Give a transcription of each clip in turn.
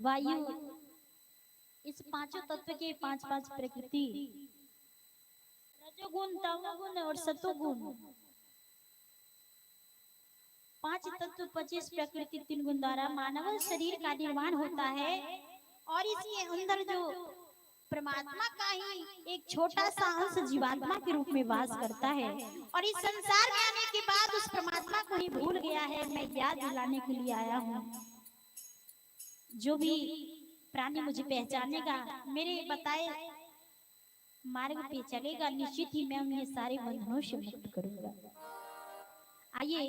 वायु, इस पांचों तत्व के पांच पांच प्रकृति, रजोगुण, तमोगुण और सतोगुण, पांच तत्व 25 प्रकृति 3 गुण द्वारा मानव शरीर का निर्माण होता है। और इसके अंदर जो परमात्मा का ही एक छोटा सा अंश जीवात्मा के रूप में वास करता है। और इस संसार में आने के बाद उस परमात्मा को ही भूल गया है। मैं याद दिलाने के लिए आया हूँ। जो भी प्राणी मुझे पहचानेगा, मेरे बताए मार्ग पे चलेगा, निश्चित ही मैं उन्हें सारे बंधनों से मुक्त करूंगा। आइए,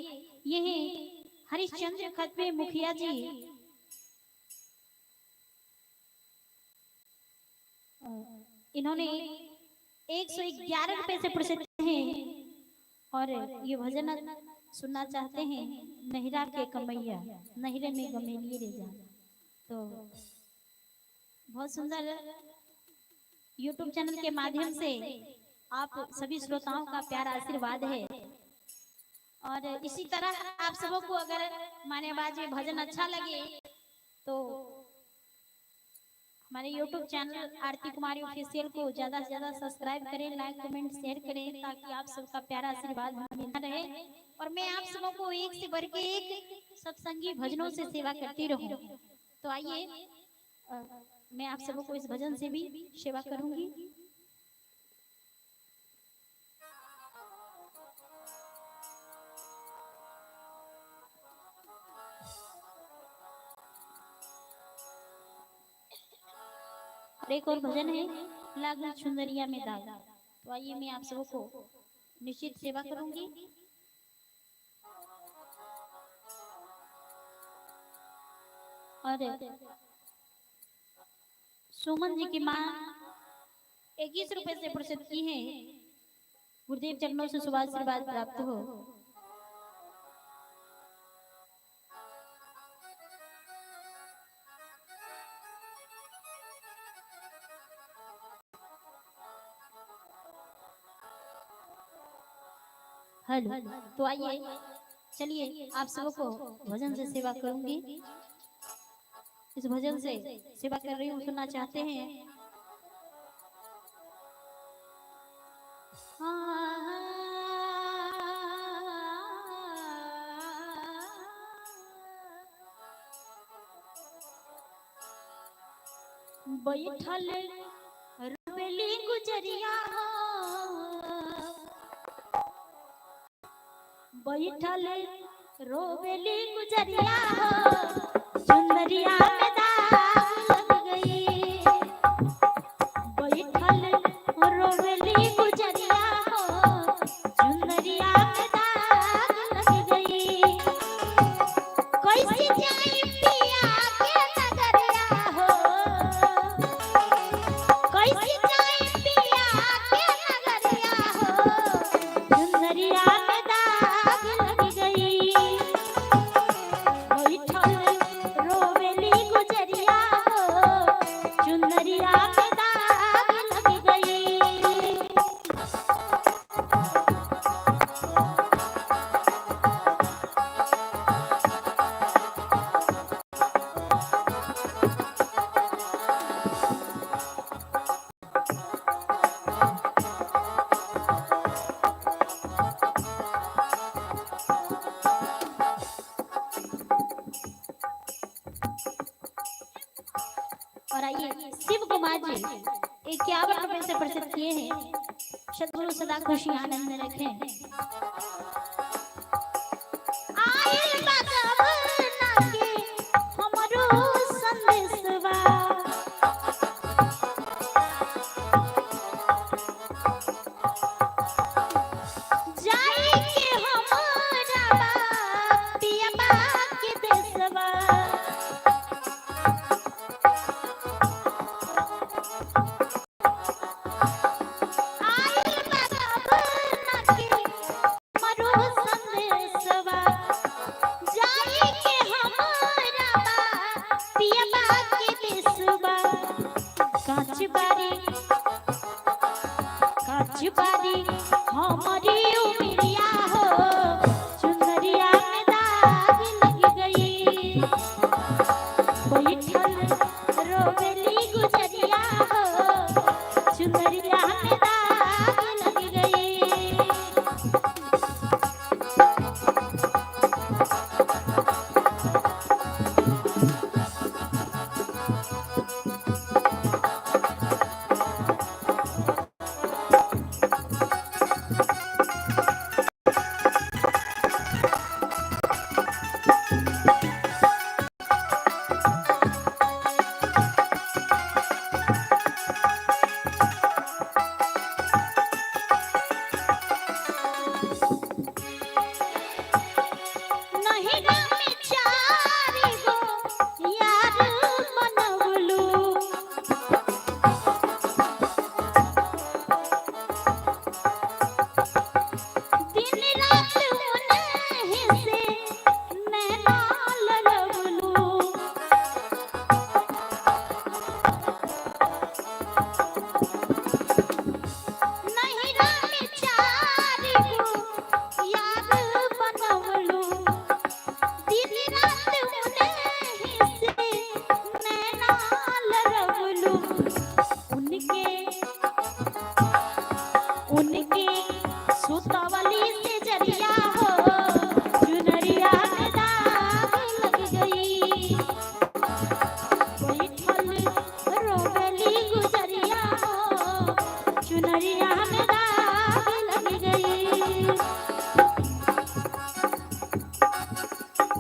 ये है हरिश्चंद्र खतवे मुखिया जी। इन्होंने 111 रुपए से प्रसिद्ध हैं और ये भजन सुनना चाहते हैं। नहिरा के कमैया नहिरे में गमेलिए रे जा। तो बहुत सुंदर YouTube चैनल के माध्यम से आप सभी श्रोताओं का प्यारा आशीर्वाद है। और इसी तरह आप सबों को अगर माने बाजे भजन अच्छा लगे तो हमारे YouTube channel Aarti Kumari official को ज्यादा से ज्यादा सब्सक्राइब करें, लाइक कमेंट शेयर करें, ताकि आप सबका प्यारा आशीर्वाद मिलता रहे और मैं आप सबों को एक से बढ़ के एक सत्संगी भजनों से सेवा करती रहूं। तो आइए, मैं आप सबों को इस भजन से भी सेवा करूंगी। एक और भजन है लागू चुंदरिया में दाग। तो आइए, मैं आप सबों को निश्चित सेवा करूंगी। और सुमन जी की माँ 21 रुपए से प्रसिद्ध की है। गुरुदेव चरणों से शुभ आशीर्वाद प्राप्त हो। हेलो, तो आइए, चलिए आप सबों को भजन से सेवा करूंगी। इस भजन से सेवा कर रही हूँ, सुनना चाहते हैं। बैठल रोवेली गुजरिया, बैठल रोवेली गुजरिया, चुंदरिया में दाग लग गई। बैठल रोवेली गुजरिया, चुंदरिया में दाग लग गई। कैसे जाई पिया के नगरिया हो, कैसे जाई पिया के नगरिया हो, चुंदरिया में दाग लग गई। बैठल रोवेली गुजरिया हो, चुंदरिया में दाग लग गई। और आइए, शिव कुमार जी 51 रुपए से प्रसिद्ध किए हैं। सदगुरु सदा खुशी आनंद में रखें। आइल बागब नाके हमरो संदेशवा, जाई के हमरा पियबा के देशवा। बारी हमारी उमरिया हो, चुनरिया में दाग लग गई। बैठल रोवेली गुजरिया हो चुनरिया में दाग लग गई। नहीं गाँव में चारी गो यार मनवलू, दिन रात उन्हीं से नैना लड़वलू। नहीं गाँव में चारी गो यार बनवलू, दिन रात उन्हीं से नैना लड़वलू। उनके सुतवली से जरिया हो चुनरिया में दाग लग गई। बैठल रोवेली गुजरिया हो चुनरिया में दाग लग गई।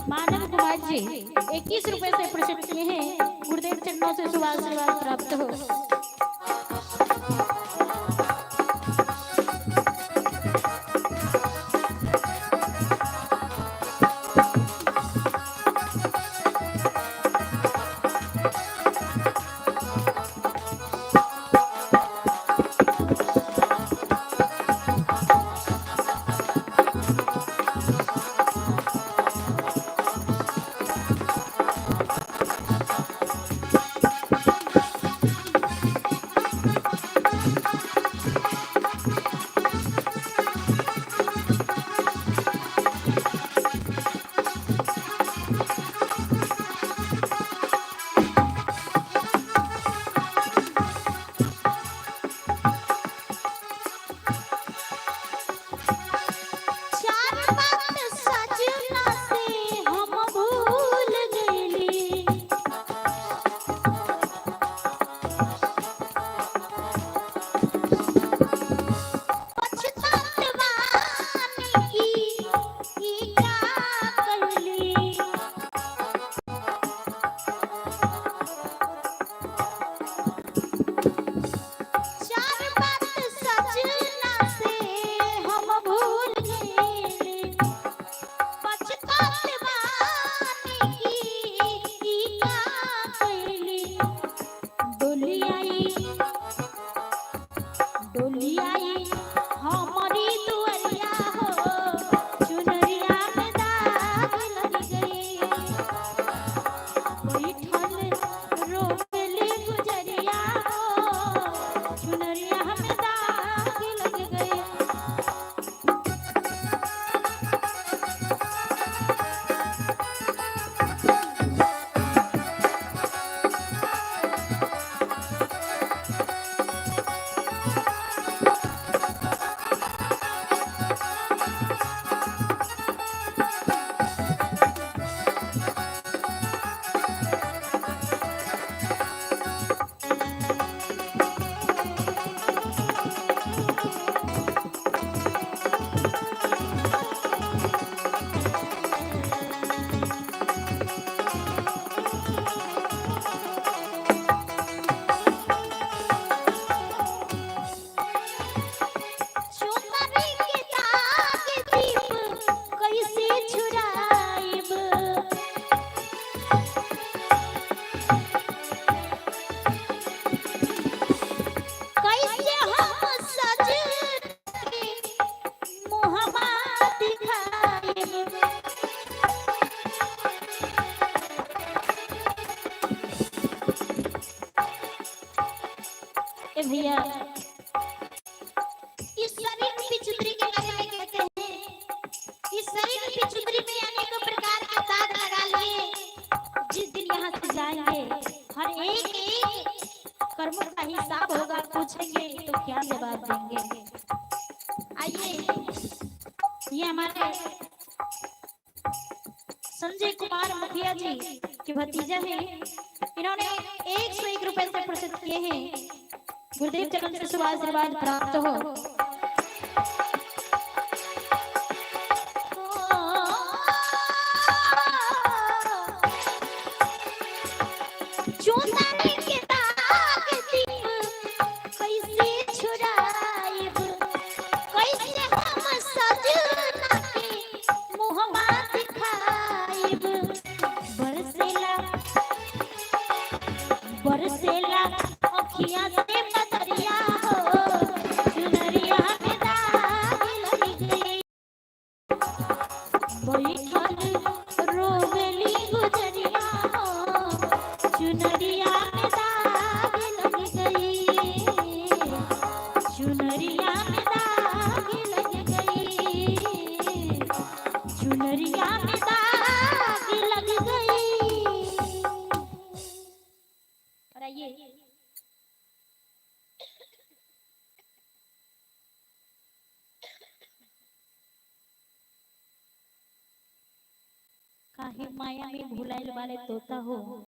मानव कुमार जी 21 रुपए से प्रसन्न किए हैं। गुरुदेव चरणों से शुभ आशीर्वाद प्राप्त हो। ए भैया इस शरीर की पिचुतरी के बारे में कहते हैं। इस शरीर की पिचुतरी में अनेकों प्रकार के दाग लगा लिए। जिस दिन यहाँ से जाएंगे हर एक कर्मों का हिसाब होगा, पूछेंगे तो क्या जवाब देंगे। आइए, ये हमारे संजय कुमार मुखिया जी के भतीजा हैं, इन्होंने 101 रुपए से प्रस्तुत किए हैं। गुरुदेव चरण से शुभ आशीर्वाद प्राप्त हो। चुनाने के दाग दिन कैसे छुड़ाइब, कैसे हम सजना के मुहमा दिखाइब। बरसेला बरसेला अखियाँ से बदरिया हो, चुनरिया में दाग लग गई। बैठल रोवेली गुजरिया हो, चुनरिया में दाग लग गई। चुनरिया में दाग लग गई। चुनरिया में दाग लग गई। और आइए, काहे माया में भुलाइल वाले तोता हो।